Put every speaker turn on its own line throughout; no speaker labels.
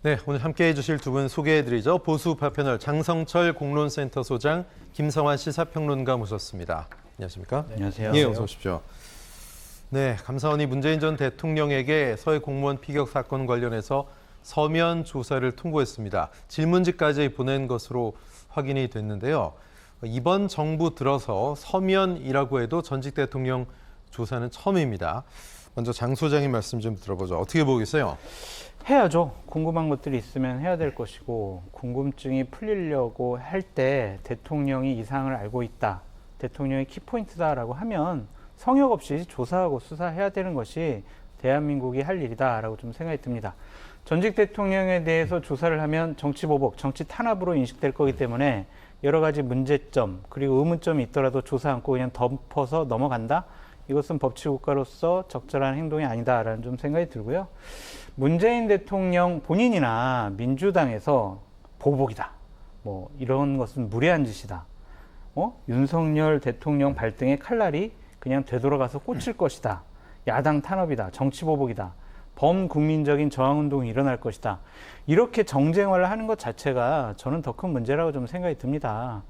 네, 오늘 함께해 주실 두 분 소개해드리죠. 보수우파 패널 장성철 공론센터 소장, 김성환 시사평론가 모셨습니다. 안녕하십니까?
네, 안녕하세요.
예, 어서 오십시오. 네, 감사원이 문재인 전 대통령에게 서해 공무원 피격 사건 관련해서 서면 조사를 통보했습니다. 질문지까지 보낸 것으로 확인이 됐는데요. 이번 정부 들어서 서면이라고 해도 전직 대통령 조사는 처음입니다. 먼저 장 소장님 말씀 좀 들어보죠. 어떻게 보겠어요?
해야죠. 궁금한 것들이 있으면 해야 될 것이고, 궁금증이 풀리려고 할 때 대통령이 이상을 알고 있다, 대통령이 키포인트다라고 하면 성역 없이 조사하고 수사해야 되는 것이 대한민국이 할 일이다라고 좀 생각이 듭니다. 전직 대통령에 대해서 조사를 하면 정치보복, 정치 탄압으로 인식될 거기 때문에 여러 가지 문제점 그리고 의문점이 있더라도 조사 않고 그냥 덮어서 넘어간다? 이것은 법치국가로서 적절한 행동이 아니다라는 좀 생각이 들고요. 문재인 대통령 본인이나 민주당에서 보복이다, 뭐 이런 것은 무례한 짓이다, 윤석열 대통령 발등에 칼날이 그냥 되돌아가서 꽂힐 것이다, 야당 탄압이다, 정치보복이다, 범국민적인 저항운동이 일어날 것이다, 이렇게 정쟁화를 하는 것 자체가 저는 더 큰 문제라고 좀 생각이 듭니다.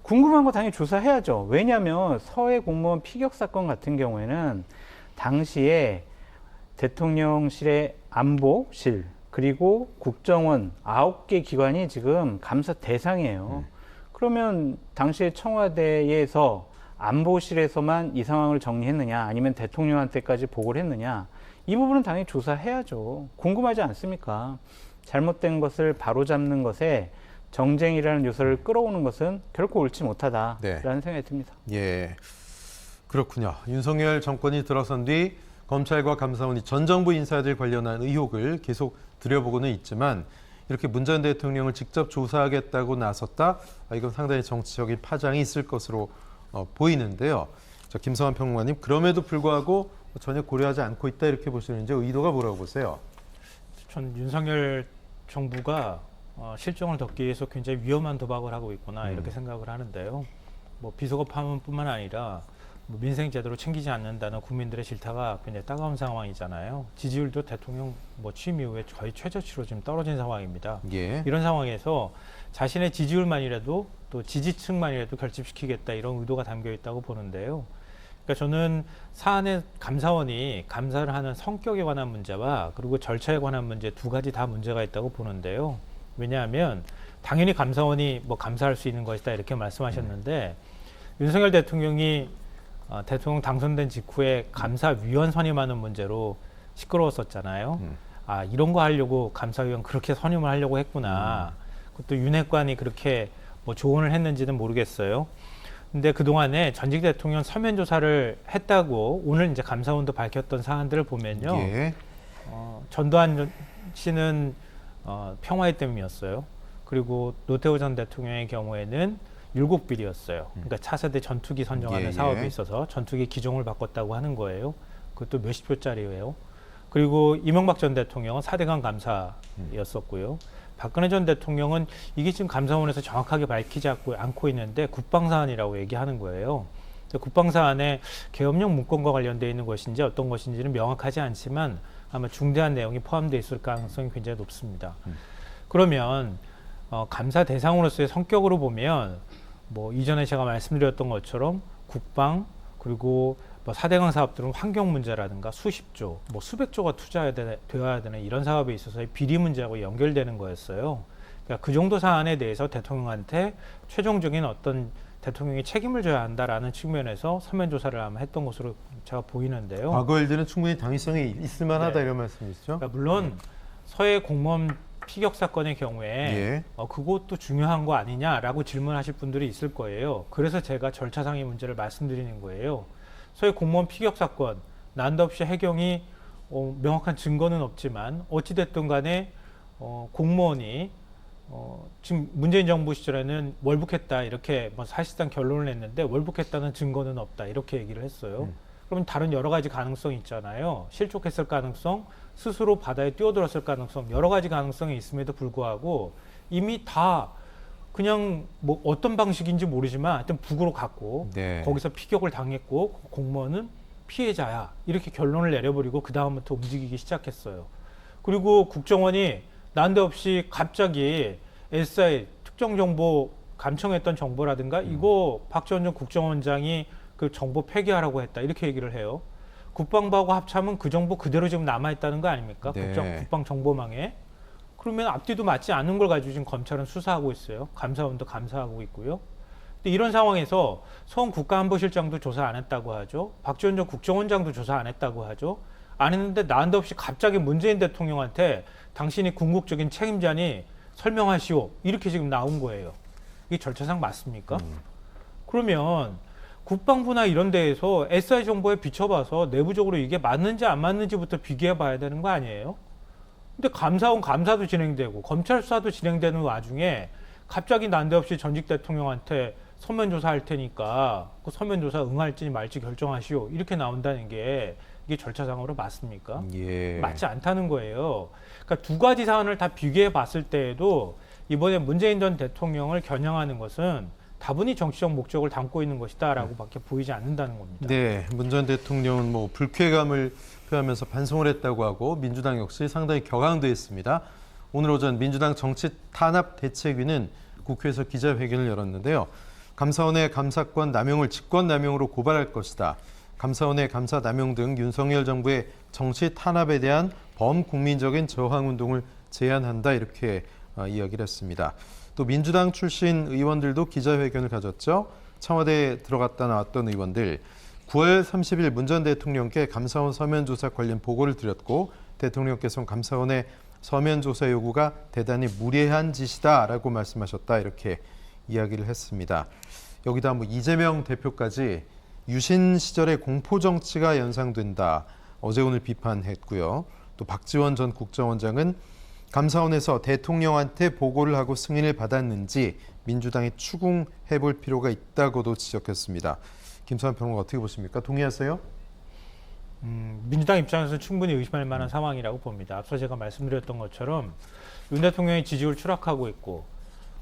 궁금한 거 당연히 조사해야죠. 왜냐하면 서해 공무원 피격 사건 같은 경우에는 당시에 대통령실의 안보실 그리고 국정원 9개 기관이 지금 감사 대상이에요. 그러면 당시에 청와대에서 안보실에서만 이 상황을 정리했느냐, 아니면 대통령한테까지 보고를 했느냐, 이 부분은 당연히 조사해야죠. 궁금하지 않습니까? 잘못된 것을 바로잡는 것에 정쟁이라는 요소를 끌어오는 것은 결코 옳지 못하다라는 생각이 듭니다.
예, 그렇군요. 윤석열 정권이 들어선 뒤 검찰과 감사원이 전 정부 인사들 관련한 의혹을 계속 들여보고는 있지만, 이렇게 문 전 대통령을 직접 조사하겠다고 나섰다, 이건 상당히 정치적인 파장이 있을 것으로 보이는데요. 자, 김성환 평론가님, 그럼에도 불구하고 전혀 고려하지 않고 있다, 이렇게 보시는지 의도가 뭐라고 보세요?
전 윤석열 정부가 실정을 덮기 위해서 굉장히 위험한 도박을 하고 있구나, 이렇게 생각을 하는데요. 뭐 비속어파문뿐만 아니라 뭐 민생 제대로 챙기지 않는다는 국민들의 질타가 굉장히 따가운 상황이잖아요. 지지율도 대통령 취임 이후에 거의 최저치로 지금 떨어진 상황입니다.
예.
이런 상황에서 자신의 지지율만이라도 또 지지층만이라도 결집시키겠다, 이런 의도가 담겨 있다고 보는데요. 그러니까 저는 사안의 감사원이 감사를 하는 성격에 관한 문제와 그리고 절차에 관한 문제 두 가지 다 문제가 있다고 보는데요. 왜냐하면 당연히 감사원이 감사할 수 있는 것이다, 이렇게 말씀하셨는데, 윤석열 대통령이 대통령 당선된 직후에 감사위원 선임하는 문제로 시끄러웠었잖아요. 이런 거 하려고 감사위원 그렇게 선임을 하려고 했구나. 그것도 윤핵관이 그렇게 조언을 했는지는 모르겠어요. 근데 그동안에 전직 대통령 서면 조사를 했다고 오늘 이제 감사원도 밝혔던 사안들을 보면요.
예.
전두환 씨는 평화의 댐이었어요. 그리고 노태우 전 대통령의 경우에는 율곡비리였어요. 그러니까 차세대 전투기 선정하는 사업에 있어서 전투기 기종을 바꿨다고 하는 거예요. 그것도 몇십 표짜리예요. 그리고 이명박 전 대통령은 4대강 감사였었고요. 박근혜 전 대통령은 이게 지금 감사원에서 정확하게 밝히지 않고 있는데 국방사안이라고 얘기하는 거예요. 국방사안에 계엄령 문건과 관련되어 있는 것인지 어떤 것인지는 명확하지 않지만 아마 중대한 내용이 포함되어 있을 가능성이 굉장히 높습니다. 그러면 감사 대상으로서의 성격으로 보면 이전에 제가 말씀드렸던 것처럼 국방 그리고 4대강 사업들은 환경 문제라든가 수십조, 수백조가 투자되어야 되는 이런 사업에 있어서의 비리 문제하고 연결되는 거였어요. 그러니까 그 정도 사안에 대해서 대통령한테 최종적인 어떤 대통령이 책임을 져야 한다라는 측면에서 서면 조사를 아마 했던 것으로 제가 보이는데요.
과거 일들은 충분히 당위성이 있을 만하다, 이런 말씀이시죠?
그러니까 물론 서해 공무원 피격 사건의 경우에 그것도 중요한 거 아니냐라고 질문하실 분들이 있을 거예요. 그래서 제가 절차상의 문제를 말씀드리는 거예요. 서해 공무원 피격 사건, 난데없이 해경이 명확한 증거는 없지만 어찌됐든 간에 공무원이 지금 문재인 정부 시절에는 월북했다, 이렇게 사실상 결론을 냈는데 월북했다는 증거는 없다, 이렇게 얘기를 했어요. 그러면 다른 여러 가지 가능성이 있잖아요. 실족했을 가능성, 스스로 바다에 뛰어들었을 가능성, 여러 가지 가능성이 있음에도 불구하고 이미 다 그냥 어떤 방식인지 모르지만 하여튼 북으로 갔고 거기서 피격을 당했고 공무원은 피해자야, 이렇게 결론을 내려버리고 그 다음부터 움직이기 시작했어요. 그리고 국정원이 난데없이 갑자기 SI 특정 정보 감청했던 정보라든가 이거 박지원 전 국정원장이 그 정보 폐기하라고 했다 이렇게 얘기를 해요. 국방부하고 합참은 그 정보 그대로 지금 남아있다는 거 아닙니까?
네.
국방 정보망에. 그러면 앞뒤도 맞지 않는 걸 가지고 지금 검찰은 수사하고 있어요. 감사원도 감사하고 있고요. 근데 이런 상황에서 성 국가안보실장도 조사 안 했다고 하죠. 박지원 전 국정원장도 조사 안 했다고 하죠. 안 했는데 난데없이 갑자기 문재인 대통령한테 당신이 궁극적인 책임자니 설명하시오. 이렇게 지금 나온 거예요. 이게 절차상 맞습니까? 그러면 국방부나 이런 데에서 SI 정보에 비춰봐서 내부적으로 이게 맞는지 안 맞는지부터 비교해 봐야 되는 거 아니에요? 근데 감사원 감사도 진행되고 검찰 수사도 진행되는 와중에 갑자기 난데없이 전직 대통령한테 서면 조사할 테니까 그 서면 조사 응할지 말지 결정하시오. 이렇게 나온다는 게 이게 절차상으로 맞습니까?
예.
맞지 않다는 거예요. 그러니까 두 가지 사안을 다 비교해 봤을 때에도 이번에 문재인 전 대통령을 겨냥하는 것은 다분히 정치적 목적을 담고 있는 것이다라고 밖에 보이지 않는다는 겁니다.
네, 문 전 대통령은 뭐 불쾌감을 표하면서 반성을 했다고 하고 민주당 역시 상당히 격앙됐습니다. 오늘 오전 민주당 정치 탄압 대책위는 국회에서 기자회견을 열었는데요. 감사원의 감사권 남용을 직권 남용으로 고발할 것이다. 감사원의 감사 남용 등 윤석열 정부의 정치 탄압에 대한 범국민적인 저항 운동을 제안한다 이렇게 이야기를 했습니다. 또 민주당 출신 의원들도 기자회견을 가졌죠. 청와대에 들어갔다 나왔던 의원들 9월 30일 문 전 대통령께 감사원 서면 조사 관련 보고를 드렸고 대통령께서는 감사원의 서면 조사 요구가 대단히 무례한 짓이다라고 말씀하셨다 이렇게 이야기를 했습니다. 여기다 뭐 이재명 대표까지 유신 시절의 공포 정치가 연상된다. 어제 오늘 비판했고요. 또 박지원 전 국정원장은 감사원에서 대통령한테 보고를 하고 승인을 받았는지 민주당이 추궁해 볼 필요가 있다고도 지적했습니다. 김수환 평론가 어떻게 보십니까? 동의하세요?
민주당 입장에서는 충분히 의심할 만한 상황이라고 봅니다. 앞서 제가 말씀드렸던 것처럼 윤 대통령의 지지율 추락하고 있고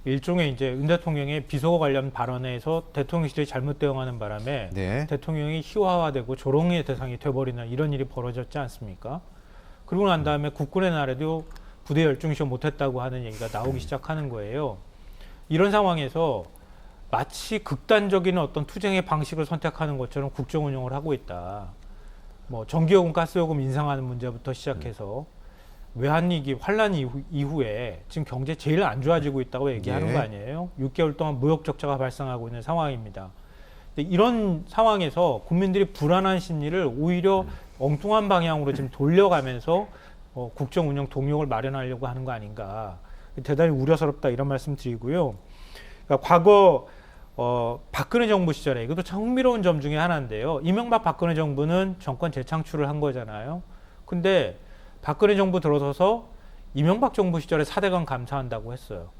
일종의 이제 윤 대통령의 비속어 관련 발언에서 대통령실이 잘못 대응하는 바람에
네.
대통령이 희화화되고 조롱의 대상이 돼버리는 이런 일이 벌어졌지 않습니까? 그러고 난 다음에 국군의 날에도 부대 열중시켜 못했다고 하는 얘기가 나오기 시작하는 거예요. 이런 상황에서 마치 극단적인 어떤 투쟁의 방식을 선택하는 것처럼 국정 운영을 하고 있다. 뭐 전기요금, 가스요금 인상하는 문제부터 시작해서 외환위기, 환란 이후에 지금 경제 제일 안 좋아지고 있다고 얘기하는
예.
거 아니에요? 6개월 동안 무역 적자가 발생하고 있는 상황입니다. 근데 이런 상황에서 국민들이 불안한 심리를 오히려 엉뚱한 방향으로 지금 돌려가면서 국정 운영 동력을 마련하려고 하는 거 아닌가. 대단히 우려스럽다 이런 말씀 드리고요. 그러니까 과거 박근혜 정부 시절에 이것도 참 흥미로운 점 중에 하나인데요. 이명박 박근혜 정부는 정권 재창출을 한 거잖아요. 근데 박근혜 정부 들어서서 이명박 정부 시절에 4대강 감사한다고 했어요.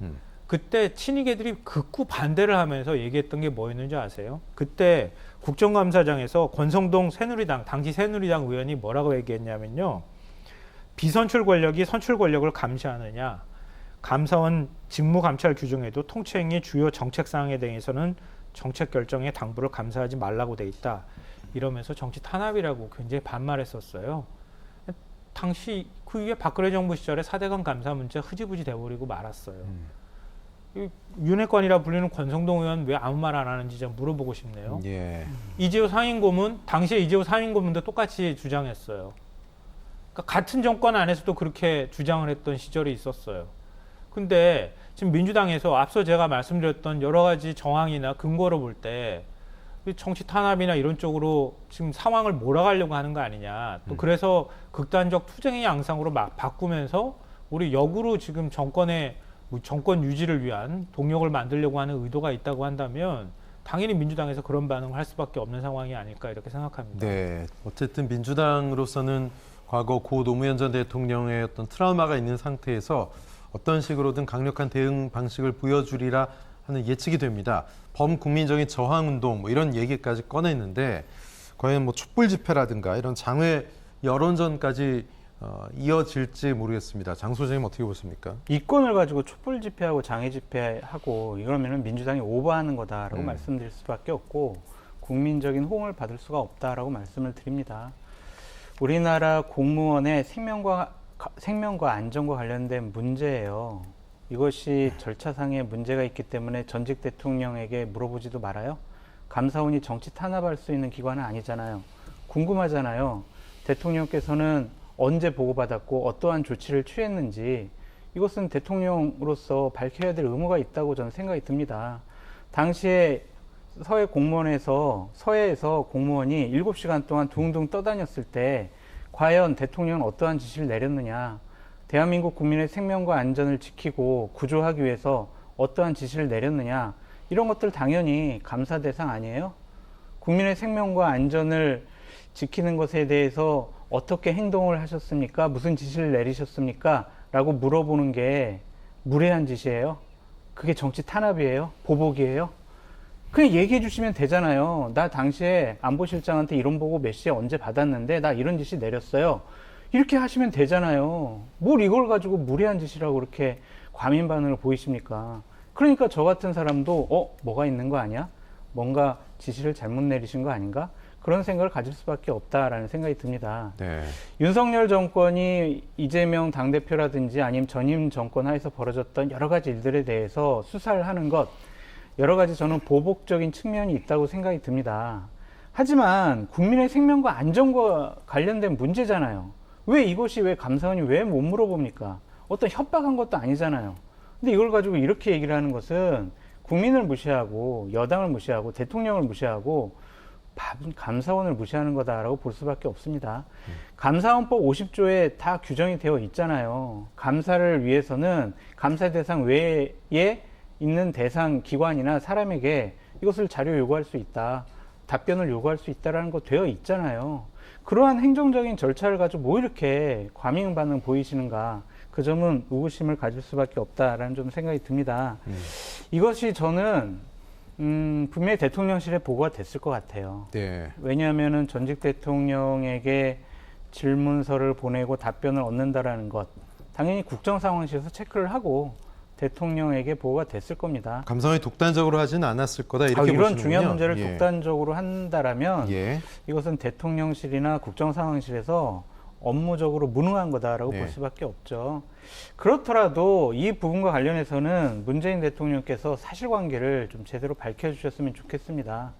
그때 친이계들이 극구 반대를 하면서 얘기했던 게 뭐였는지 아세요? 그때 국정감사장에서 권성동 새누리당, 당시 새누리당 의원이 뭐라고 얘기했냐면요. 비선출 권력이 선출 권력을 감시하느냐. 감사원 직무감찰 규정에도 통치행위 주요 정책사항에 대해서는 정책 결정에 당부를 감사하지 말라고 돼 있다. 이러면서 정치 탄압이라고 굉장히 반말했었어요. 당시 그 이후에 박근혜 정부 시절에 4대강 감사 문제 흐지부지 돼버리고 말았어요. 윤핵관이라 불리는 권성동 의원 왜 아무 말 안 하는지 좀 물어보고 싶네요.
예.
이재호 상임고문, 당시에 이재호 상임고문도 똑같이 주장했어요. 그러니까 같은 정권 안에서도 그렇게 주장을 했던 시절이 있었어요. 근데 지금 민주당에서 앞서 제가 말씀드렸던 여러 가지 정황이나 근거로 볼 때 정치 탄압이나 이런 쪽으로 지금 상황을 몰아가려고 하는 거 아니냐. 또 그래서 극단적 투쟁의 양상으로 막 바꾸면서 우리 역으로 지금 정권의 정권 유지를 위한 동력을 만들려고 하는 의도가 있다고 한다면 당연히 민주당에서 그런 반응을 할 수밖에 없는 상황이 아닐까 이렇게 생각합니다.
네. 어쨌든 민주당으로서는 과거 고 노무현 전 대통령의 어떤 트라우마가 있는 상태에서 어떤 식으로든 강력한 대응 방식을 보여주리라 하는 예측이 됩니다. 범국민적인 저항운동 뭐 이런 얘기까지 꺼냈는데 과연 뭐 촛불 집회라든가 이런 장외 여론전까지 이어질지 모르겠습니다. 장 소장님 어떻게 보십니까?
이권을 가지고 촛불 집회하고 장애 집회하고 이러면은 민주당이 오버하는 거다라고 말씀드릴 수밖에 없고 국민적인 호응을 받을 수가 없다라고 말씀을 드립니다. 우리나라 공무원의 생명과 생명과 안전과 관련된 문제예요. 이것이 절차상의 문제가 있기 때문에 전직 대통령에게 물어보지도 말아요. 감사원이 정치 탄압할 수 있는 기관은 아니잖아요. 궁금하잖아요. 대통령께서는 언제 보고받았고 어떠한 조치를 취했는지 이것은 대통령으로서 밝혀야 될 의무가 있다고 저는 생각이 듭니다. 당시에 서해에서 공무원이 7시간 동안 둥둥 떠다녔을 때 과연 대통령은 어떠한 지시를 내렸느냐, 대한민국 국민의 생명과 안전을 지키고 구조하기 위해서 어떠한 지시를 내렸느냐, 이런 것들 당연히 감사 대상 아니에요? 국민의 생명과 안전을 지키는 것에 대해서 어떻게 행동을 하셨습니까? 무슨 지시를 내리셨습니까? 라고 물어보는 게 무례한 짓이에요? 그게 정치 탄압이에요? 보복이에요? 그냥 얘기해 주시면 되잖아요. 나 당시에 안보실장한테 이런 보고 몇 시에 언제 받았는데 나 이런 지시 내렸어요. 이렇게 하시면 되잖아요. 뭘 이걸 가지고 무례한 짓이라고 그렇게 과민 반응을 보이십니까? 그러니까 저 같은 사람도 뭐가 있는 거 아니야? 뭔가 지시를 잘못 내리신 거 아닌가? 그런 생각을 가질 수밖에 없다라는 생각이 듭니다.
네.
윤석열 정권이 이재명 당대표라든지 아니면 전임 정권 하에서 벌어졌던 여러 가지 일들에 대해서 수사를 하는 것, 여러 가지 저는 보복적인 측면이 있다고 생각이 듭니다. 하지만 국민의 생명과 안전과 관련된 문제잖아요. 왜 감사원이 왜 못 물어봅니까? 어떤 협박한 것도 아니잖아요. 근데 이걸 가지고 이렇게 얘기를 하는 것은 국민을 무시하고 여당을 무시하고 대통령을 무시하고 감사원을 무시하는 거다라고 볼 수밖에 없습니다. 감사원법 50조에 다 규정이 되어 있잖아요. 감사를 위해서는 감사 대상 외에 있는 대상 기관이나 사람에게 이것을 자료 요구할 수 있다, 답변을 요구할 수 있다라는 거 되어 있잖아요. 그러한 행정적인 절차를 가지고 뭐 이렇게 과민 반응 보이시는가, 그 점은 의구심을 가질 수밖에 없다라는 좀 생각이 듭니다. 이것이 저는 분명히 대통령실에 보고가 됐을 것 같아요.
네.
왜냐하면은 전직 대통령에게 질문서를 보내고 답변을 얻는다라는 것, 당연히 국정상황실에서 체크를 하고 대통령에게 보고가 됐을 겁니다.
감사원이 독단적으로 하지는 않았을 거다 이렇게
이런
보시는군요.
중요한 문제를
예.
독단적으로 한다라면
예.
이것은 대통령실이나 국정상황실에서 업무적으로 무능한 거다라고
네.
볼 수밖에 없죠. 그렇더라도 이 부분과 관련해서는 문재인 대통령께서 사실관계를 좀 제대로 밝혀주셨으면 좋겠습니다.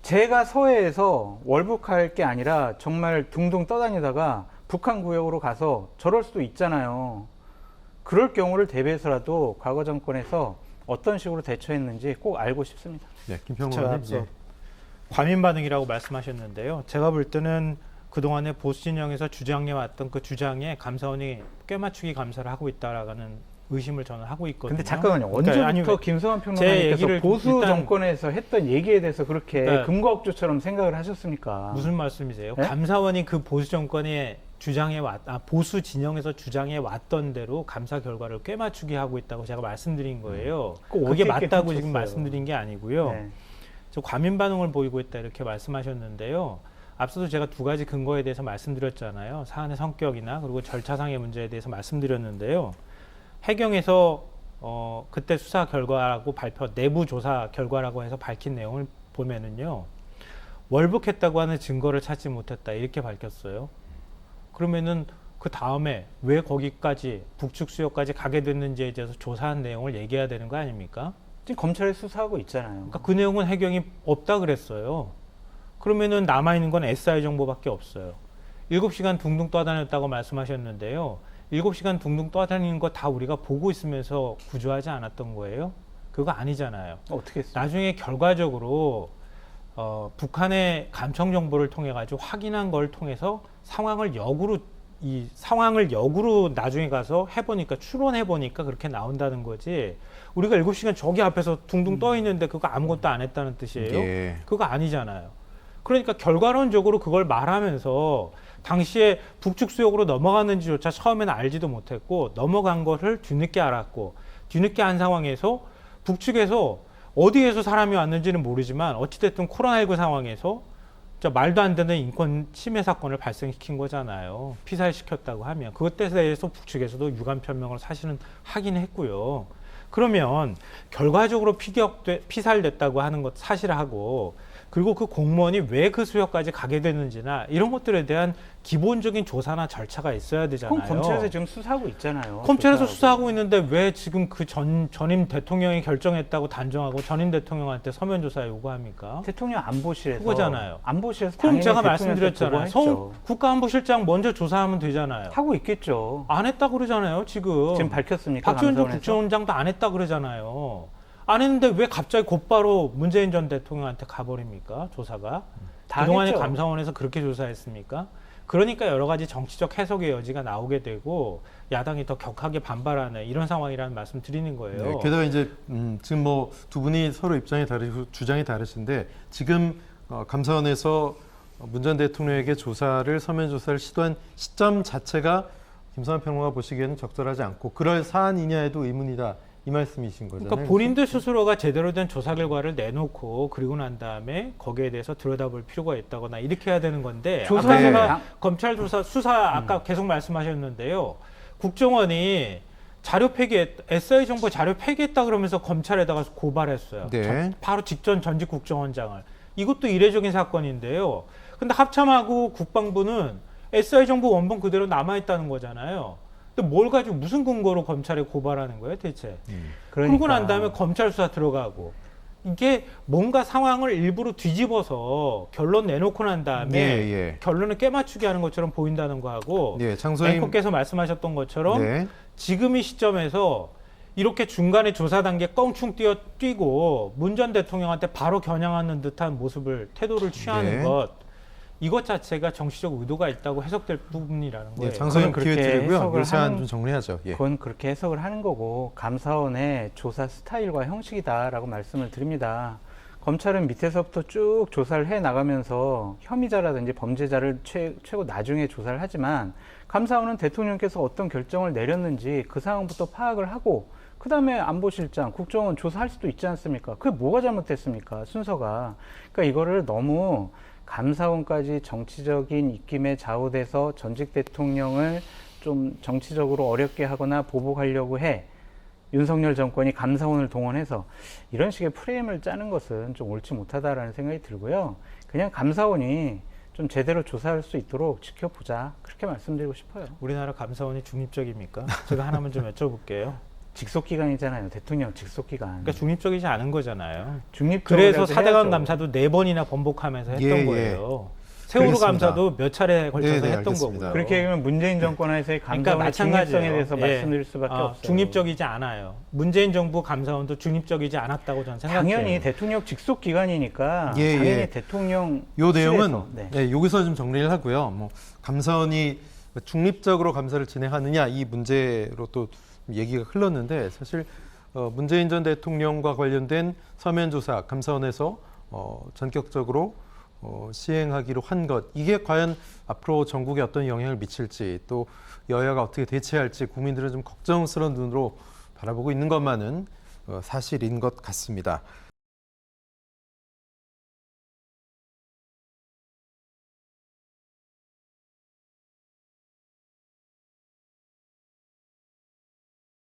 제가 서해에서 월북할 게 아니라 정말 둥둥 떠다니다가 북한 구역으로 가서 저럴 수도 있잖아요. 그럴 경우를 대비해서라도 과거 정권에서 어떤 식으로 대처했는지 꼭 알고 싶습니다.
네, 김평원
제가
의원님.
앞서
예.
과민 반응이라고 말씀하셨는데요. 제가 볼 때는 그동안에 보수 진영에서 주장해왔던 그 주장에 감사원이 꿰맞추기 감사를 하고 있다라는 의심을 저는 하고 있거든요.
근데 잠깐만요.
그러니까
언제부터 김성환 평론가님께서
얘기를
보수
일단-
정권에서 했던 얘기에 대해서 그렇게
그러니까
금거 업조처럼 생각을 하셨습니까?
무슨 말씀이세요?
네?
감사원이 그 보수 정권에 보수 진영에서 주장해 왔던 대로 감사 결과를 꿰맞추기 하고 있다고 제가 말씀드린 거예요.
그거
그게
어떻게
맞다고 지금
훔쳤어요?
말씀드린 게 아니고요.
네.
저 과민 반응을 보이고 있다 이렇게 말씀하셨는데요. 앞서도 제가 두 가지 근거에 대해서 말씀드렸잖아요. 사안의 성격이나 그리고 절차상의 문제에 대해서 말씀드렸는데요. 해경에서 그때 수사 결과라고 내부 조사 결과라고 해서 밝힌 내용을 보면은요. 월북했다고 하는 증거를 찾지 못했다 이렇게 밝혔어요. 그러면은 그 다음에 왜 거기까지 북측 수역까지 가게 됐는지에 대해서 조사한 내용을 얘기해야 되는 거 아닙니까?
지금 검찰이 수사하고 있잖아요.
그러니까 그 내용은 해경이 없다 그랬어요. 그러면은 남아있는 건 SI 정보밖에 없어요. 7시간 둥둥 떠다녔다고 말씀하셨는데요. 7시간 둥둥 떠다니는 거 다 우리가 보고 있으면서 구조하지 않았던 거예요? 그거 아니잖아요.
어떻게 했어요?
나중에 결과적으로 북한의 감청 정보를 통해 가지고 확인한 걸 통해서 상황을 역으로 나중에 가서 해보니까 추론해보니까 그렇게 나온다는 거지. 우리가 7시간 저기 앞에서 둥둥 떠 있는데 그거 아무것도 안 했다는 뜻이에요?
예.
그거 아니잖아요. 그러니까 결과론적으로 그걸 말하면서 당시에 북측 수역으로 넘어갔는지조차 처음에는 알지도 못했고 넘어간 것을 뒤늦게 알았고 뒤늦게 한 상황에서 북측에서 어디에서 사람이 왔는지는 모르지만 어찌됐든 코로나19 상황에서 말도 안 되는 인권 침해 사건을 발생시킨 거잖아요. 피살시켰다고 하면. 그것에 대해서 북측에서도 유감 표명을 사실은 하긴 했고요. 그러면 결과적으로 피살됐다고 하는 것 사실하고 그리고 그 공무원이 왜 그 수역까지 가게 됐는지나 이런 것들에 대한 기본적인 조사나 절차가 있어야 되잖아요.
그럼 검찰에서 지금 수사하고 있잖아요.
검찰에서
조사하고.
수사하고 있는데 왜 지금 그 전임 대통령이 결정했다고 단정하고 전임 대통령한테 서면 조사 요구합니까?
대통령 안보실에서
그거잖아요.
안보실에서
그럼
당연히
제가
대통령한테
말씀드렸잖아요.
보고했죠.
국가안보실장 먼저 조사하면 되잖아요.
하고 있겠죠.
안 했다 그러잖아요, 지금.
지금 밝혔습니까?
박지원도
감사원에서?
국정원장도 안 했다 그러잖아요. 안 했는데 왜 갑자기 곧바로 문재인 전 대통령한테 가버립니까? 조사가.
다
그동안에
했죠.
감사원에서 그렇게 조사했습니까? 그러니까 여러 가지 정치적 해석의 여지가 나오게 되고 야당이 더 격하게 반발하는 이런 상황이라는 말씀 드리는 거예요.
네, 게다가 이제 지금 뭐 두 분이 서로 입장이 다르고 주장이 다르신데 지금 감사원에서 문 전 대통령에게 서면 조사를 시도한 시점 자체가 김성환 평론가 보시기에는 적절하지 않고 그럴 사안이냐에도 의문이다. 이 말씀이신 거잖아요.
그러니까 본인들 스스로가 제대로 된 조사 결과를 내놓고 그리고 난 다음에 거기에 대해서 들여다볼 필요가 있다거나 이렇게 해야 되는 건데
조사-
아까 제가
네.
검찰 수사 아까 계속 말씀하셨는데요. 국정원이 자료 SI 정보 자료 폐기했다 그러면서 검찰에다가 고발했어요.
네.
바로 직전 전직 국정원장을. 이것도 이례적인 사건인데요. 근데 합참하고 국방부는 SI 정보 원본 그대로 남아있다는 거잖아요. 근데 뭘 가지고 무슨 근거로 검찰에 고발하는 거예요, 대체? 그러고 난 다음에 검찰 수사 들어가고 이게 뭔가 상황을 일부러 뒤집어서 결론 내놓고 난 다음에
예.
결론을 깨맞추게 하는 것처럼 보인다는 거하고
네, 장소님.
앵커께서 말씀하셨던 것처럼
네.
지금 이 시점에서 이렇게 중간에 조사 단계 껑충 뛰고 문 전 대통령한테 바로 겨냥하는 듯한 태도를 취하는
네.
것 이것 자체가 정치적 의도가 있다고 해석될 부분이라는 거예요.
네, 장소님
그건
기회
그렇게
드리고요.
해석을
이 사안
하는-
좀 정리하죠. 예.
그건 그렇게 해석을 하는 거고 감사원의 조사 스타일과 형식이다라고 말씀을 드립니다. 검찰은 밑에서부터 쭉 조사를 해 나가면서 혐의자라든지 범죄자를 최고 나중에 조사를 하지만 감사원은 대통령께서 어떤 결정을 내렸는지 그 상황부터 파악을 하고 그다음에 안보실장, 국정원 조사할 수도 있지 않습니까? 그게 뭐가 잘못됐습니까? 순서가. 그러니까 이거를 너무 감사원까지 정치적인 입김에 좌우돼서 전직 대통령을 좀 정치적으로 어렵게 하거나 보복하려고 해 윤석열 정권이 감사원을 동원해서 이런 식의 프레임을 짜는 것은 좀 옳지 못하다라는 생각이 들고요. 그냥 감사원이 좀 제대로 조사할 수 있도록 지켜보자. 그렇게 말씀드리고 싶어요.
우리나라 감사원이 중립적입니까? 제가 하나만 좀 여쭤볼게요.
직속기관이잖아요. 대통령 직속기관.
그러니까 중립적이지 않은 거잖아요.
중립적이라도
그래서 4대강
해야죠.
감사도 4번이나 번복하면서 했던
예, 예.
거예요. 세월호
알겠습니다.
감사도 몇 차례 걸쳐서
네, 네,
했던
알겠습니다.
거고요.
그렇게 얘기하면 문재인 정권 하에서의
그러니까
감사원의 중립성에
마찬가지예요.
대해서
예.
말씀드릴 수밖에 없어요.
중립적이지 않아요. 문재인 정부 감사원도 중립적이지 않았다고 저는 생각해요.
당연히 대통령 직속 기관이니까
예,
당연히
예.
대통령
요 내용은
실에서, 네.
네, 여기서 좀 정리를 하고요. 뭐 감사원이 중립적으로 감사를 진행하느냐 이 문제로 또 얘기가 흘렀는데 사실 문재인 전 대통령과 관련된 서면 조사 감사원에서 전격적으로 시행하기로 한 것 이게 과연 앞으로 전국에 어떤 영향을 미칠지 또 여야가 어떻게 대처할지 국민들은 좀 걱정스러운 눈으로 바라보고 있는 것만은 사실인 것 같습니다.